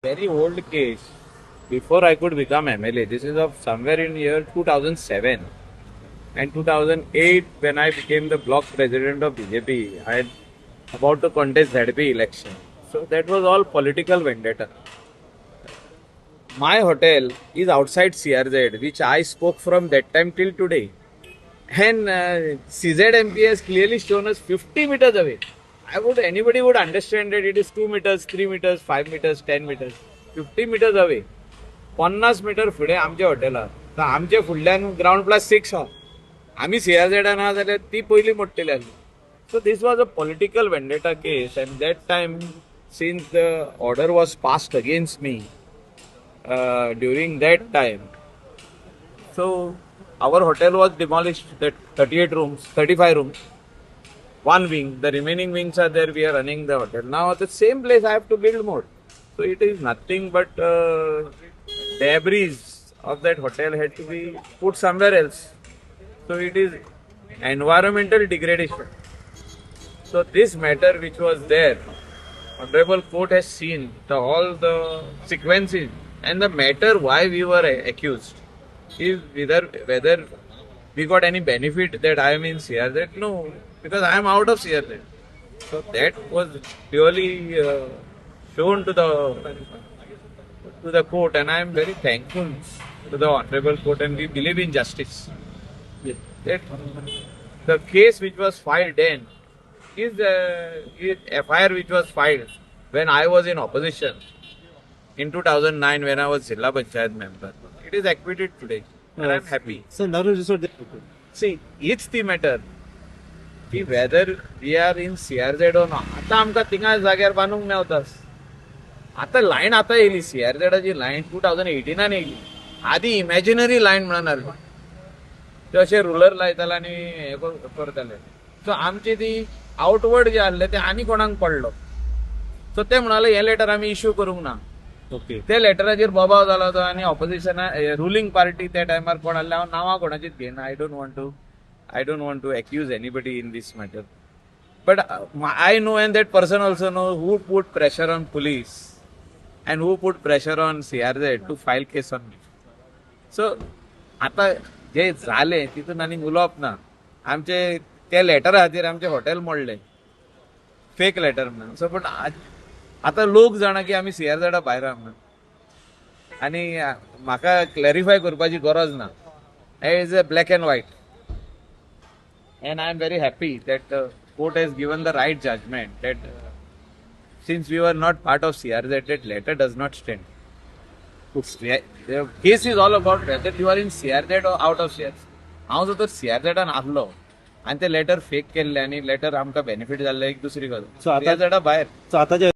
Very old case. Before I could become MLA, this is of somewhere in year 2007 and 2008 when I became the block president of BJP. I had about to contest ZP election. So that was all political vendetta. My hotel is outside CRZ, which I spoke from that time till today. And CZMP has clearly shown us 50 meters away. Anybody would understand that it is 2 meters, 3 meters, 5 meters, 10 meters, 50 meters away. 50 metre फुडें आमच्या हॉटेलार तर आमच्या फुडल्यान ground plus 6 हा आमी सीआरझेडान आहा जाल्यार ती पयली मोडटली आसली. So this was a political vendetta case and that time since the order was passed against me during that time. So our hotel was demolished, that 38 rooms, 35 rooms, one wing, the remaining wings are there, we are running the hotel. Now at the same place I have to build more. So it is nothing but debris of that hotel had to be put somewhere else. So it is environmental degradation. So this matter which was there, Honorable Court has seen all the sequences and the matter why we were accused. Is whether we got any benefit that I am in CRZ? No, because I am out of CRZ. So that was purely shown to the court, and I am very thankful to the honorable court, and we believe in justice. That the case which was filed then is FIR which was filed when I was in opposition in 2009 when I was Zilla Panchayat member. It is acquitted today, and I'm happy. So now resort See, it's the matter. की whether we are in CRZ or not. आता आमकां थिंगा जाग्यार बांदूंक मेवतास. आता lion आता येयली CRZची lion 2018 येयली. आदी इमॅजिनरी लायन म्हणून आसली. ते अशे रुलर लायताले आनी हे करताले. सो आमची ती आउटवर्ड जे आसले ते आनी कोणाक पडलो. सो ते म्हणाले हे लेटर आमी इश्यू करूंक ना. ओके ते लेटराचेर बोबाव जालो तो आनी ऑपोजिशन रुलींग पार्टी त्या टायमार कोण आसले हांव नांवां कोणाचीच घेयना. I don't want to accuse anybody in this matter. But I know and that person also know who put pressure on police and who put pressure on CRZ to file case on me. So आता जे जालें तितून आनी उलोवप ना. आमचे त्या लेटरा खातीर आमचें हॉटेल मोडलें, फेक लेटर म्हणून. सो बट आता लोक जाणा की आमी CRZ भायर आहा म्हणून. आनी म्हाका क्लॅरिफाय करपाची गरज ना. It is a black and white. And I am very happy that the court has given the right judgment that since we were not part of CRZ, that letter does not stand. The case is all about whether you are in CRZ or out of CRZ. हांव जर तर CRZ आसलो आनी ते letter fake केल्ले आनी letter आमकां benefit जाल्ले एक दुसरी गजाल. So आता- CRZ भायर आता जे